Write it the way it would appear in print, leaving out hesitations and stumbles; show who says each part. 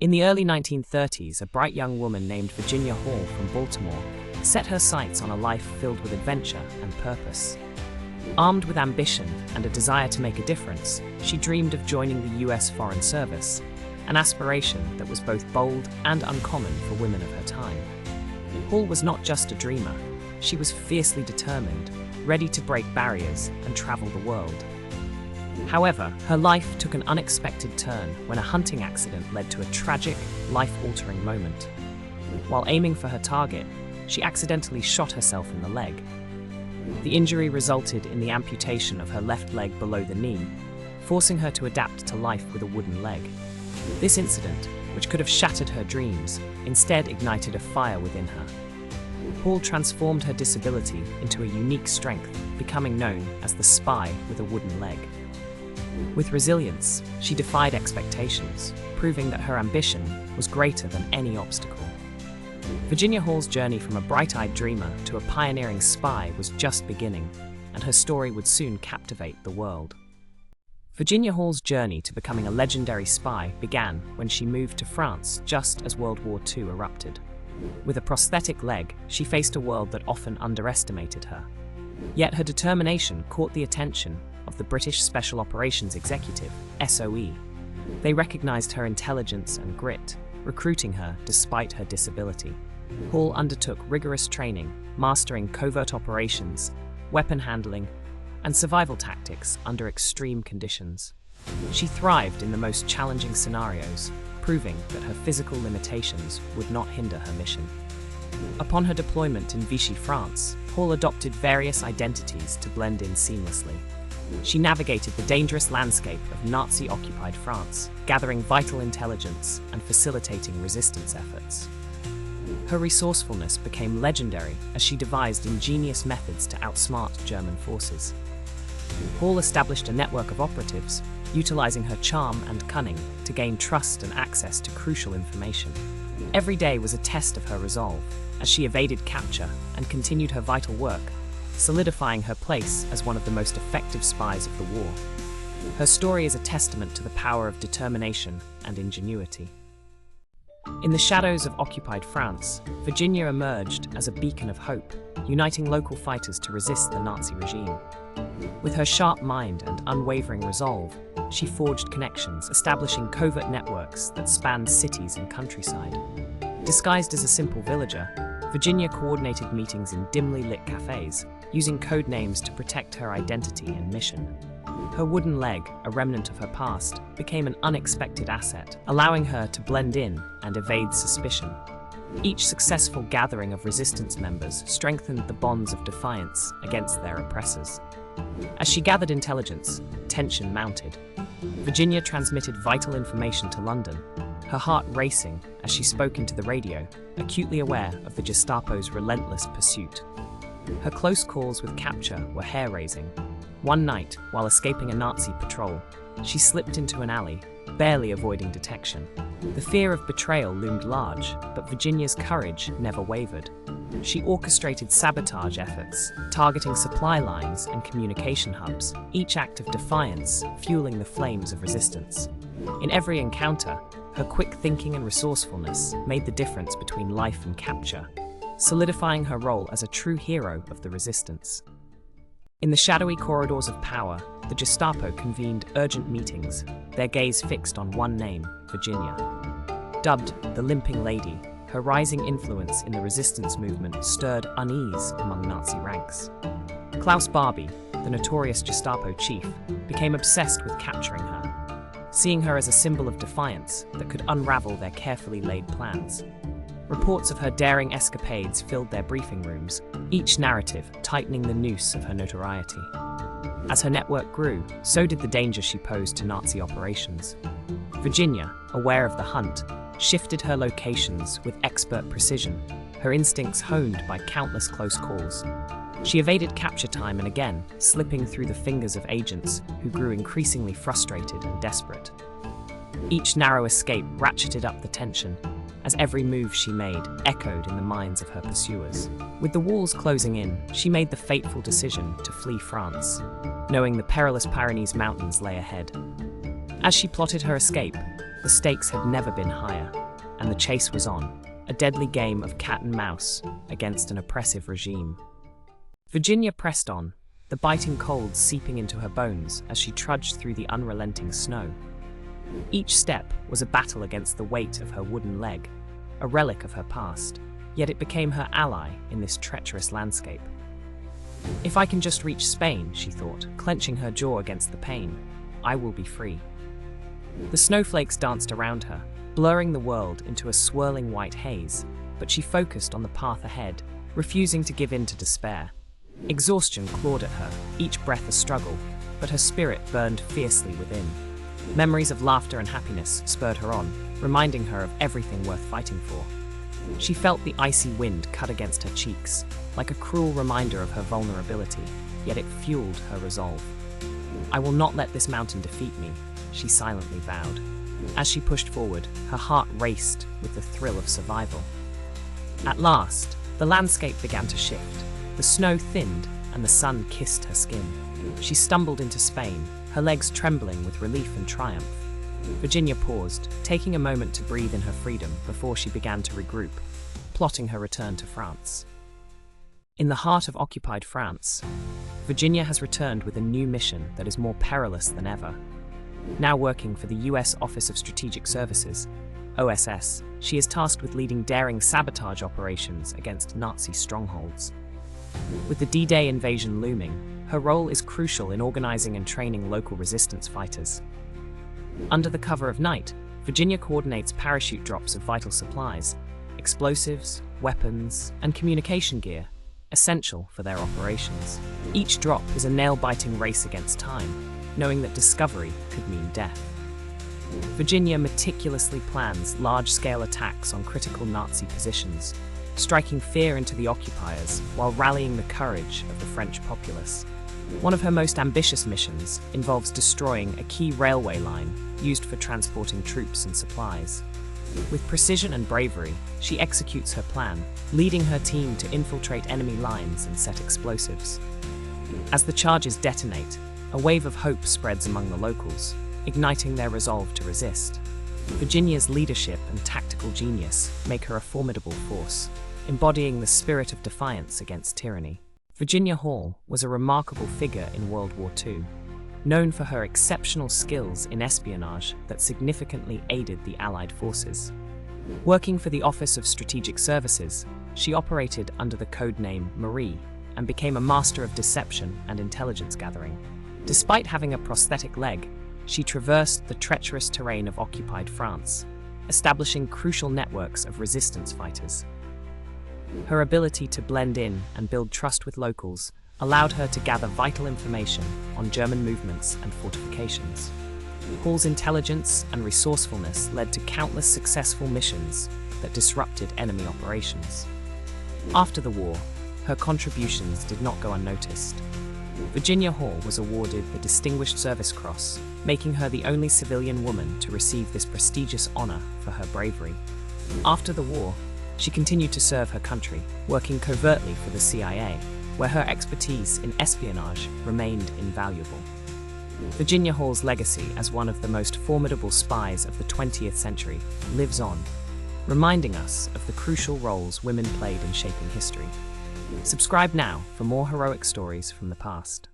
Speaker 1: In the early 1930s, a bright young woman named Virginia Hall from Baltimore set her sights on a life filled with adventure and purpose. Armed with ambition and a desire to make a difference, she dreamed of joining the US Foreign Service, an aspiration that was both bold and uncommon for women of her time. Hall was not just a dreamer, she was fiercely determined, ready to break barriers and travel the world. However, her life took an unexpected turn when a hunting accident led to a tragic, life-altering moment. While aiming for her target, she accidentally shot herself in the leg. The injury resulted in the amputation of her left leg below the knee, forcing her to adapt to life with a wooden leg. This incident, which could have shattered her dreams, instead ignited a fire within her. Hall transformed her disability into a unique strength, becoming known as the spy with a wooden leg. With resilience, she defied expectations, proving that her ambition was greater than any obstacle. Virginia Hall's journey from a bright-eyed dreamer to a pioneering spy was just beginning, and her story would soon captivate the world. Virginia Hall's journey to becoming a legendary spy began when she moved to France just as World War II erupted. With a prosthetic leg, she faced a world that often underestimated her. Yet her determination caught the attention of the British Special Operations Executive, SOE. They recognized her intelligence and grit, recruiting her despite her disability. Hall undertook rigorous training, mastering covert operations, weapon handling, and survival tactics under extreme conditions. She thrived in the most challenging scenarios, proving that her physical limitations would not hinder her mission. Upon her deployment in Vichy, France, Hall adopted various identities to blend in seamlessly. She navigated the dangerous landscape of Nazi-occupied France, gathering vital intelligence and facilitating resistance efforts. Her resourcefulness became legendary as she devised ingenious methods to outsmart German forces. Hall established a network of operatives, utilizing her charm and cunning to gain trust and access to crucial information. Every day was a test of her resolve, as she evaded capture and continued her vital work, solidifying her place as one of the most effective spies of the war. Her story is a testament to the power of determination and ingenuity. In the shadows of occupied France, Virginia emerged as a beacon of hope, uniting local fighters to resist the Nazi regime. With her sharp mind and unwavering resolve, she forged connections, establishing covert networks that spanned cities and countryside. Disguised as a simple villager, Virginia coordinated meetings in dimly lit cafes, using code names to protect her identity and mission. Her wooden leg, a remnant of her past, became an unexpected asset, allowing her to blend in and evade suspicion. Each successful gathering of resistance members strengthened the bonds of defiance against their oppressors. As she gathered intelligence, tension mounted. Virginia transmitted vital information to London, her heart racing as she spoke into the radio, acutely aware of the Gestapo's relentless pursuit. Her close calls with capture were hair-raising. One night, while escaping a Nazi patrol, she slipped into an alley, barely avoiding detection. The fear of betrayal loomed large, but Virginia's courage never wavered. She orchestrated sabotage efforts, targeting supply lines and communication hubs, each act of defiance fueling the flames of resistance. In every encounter, her quick thinking and resourcefulness made the difference between life and capture, solidifying her role as a true hero of the resistance. In the shadowy corridors of power, the Gestapo convened urgent meetings, their gaze fixed on one name, Virginia. Dubbed the Limping Lady, her rising influence in the resistance movement stirred unease among Nazi ranks. Klaus Barbie, the notorious Gestapo chief, became obsessed with capturing her, seeing her as a symbol of defiance that could unravel their carefully laid plans. Reports of her daring escapades filled their briefing rooms, each narrative tightening the noose of her notoriety. As her network grew, so did the danger she posed to Nazi operations. Virginia, aware of the hunt, shifted her locations with expert precision, her instincts honed by countless close calls. She evaded capture time and again, slipping through the fingers of agents who grew increasingly frustrated and desperate. Each narrow escape ratcheted up the tension, as every move she made echoed in the minds of her pursuers. With the walls closing in, she made the fateful decision to flee France, knowing the perilous Pyrenees mountains lay ahead. As she plotted her escape, the stakes had never been higher, and the chase was on, a deadly game of cat and mouse against an oppressive regime. Virginia pressed on, the biting cold seeping into her bones as she trudged through the unrelenting snow. Each step was a battle against the weight of her wooden leg, a relic of her past, yet it became her ally in this treacherous landscape. If I can just reach Spain, she thought, clenching her jaw against the pain, I will be free. The snowflakes danced around her, blurring the world into a swirling white haze, but she focused on the path ahead, refusing to give in to despair. Exhaustion clawed at her, each breath a struggle, but her spirit burned fiercely within. Memories of laughter and happiness spurred her on, reminding her of everything worth fighting for. She felt the icy wind cut against her cheeks, like a cruel reminder of her vulnerability, yet it fueled her resolve. I will not let this mountain defeat me, she silently vowed. As she pushed forward, her heart raced with the thrill of survival. At last, the landscape began to shift. The snow thinned, and the sun kissed her skin. She stumbled into Spain, her legs trembling with relief and triumph. Virginia paused, taking a moment to breathe in her freedom before she began to regroup, plotting her return to France. In the heart of occupied France, Virginia has returned with a new mission that is more perilous than ever. Now working for the US Office of Strategic Services, OSS, she is tasked with leading daring sabotage operations against Nazi strongholds. With the D-Day invasion looming, her role is crucial in organizing and training local resistance fighters. Under the cover of night, Virginia coordinates parachute drops of vital supplies, explosives, weapons, and communication gear, essential for their operations. Each drop is a nail-biting race against time, knowing that discovery could mean death. Virginia meticulously plans large-scale attacks on critical Nazi positions, striking fear into the occupiers while rallying the courage of the French populace. One of her most ambitious missions involves destroying a key railway line used for transporting troops and supplies. With precision and bravery, she executes her plan, leading her team to infiltrate enemy lines and set explosives. As the charges detonate, a wave of hope spreads among the locals, igniting their resolve to resist. Virginia's leadership and tactical genius make her a formidable force, embodying the spirit of defiance against tyranny. Virginia Hall was a remarkable figure in World War II, known for her exceptional skills in espionage that significantly aided the Allied forces. Working for the Office of Strategic Services, she operated under the codename Marie and became a master of deception and intelligence gathering. Despite having a prosthetic leg, she traversed the treacherous terrain of occupied France, establishing crucial networks of resistance fighters. Her ability to blend in and build trust with locals allowed her to gather vital information on German movements and fortifications. Hall's intelligence and resourcefulness led to countless successful missions that disrupted enemy operations. After the war, her contributions did not go unnoticed. Virginia Hall was awarded the Distinguished Service Cross, making her the only civilian woman to receive this prestigious honor for her bravery. After the war, she continued to serve her country, working covertly for the CIA, where her expertise in espionage remained invaluable. Virginia Hall's legacy as one of the most formidable spies of the 20th century lives on, reminding us of the crucial roles women played in shaping history. Subscribe now for more heroic stories from the past.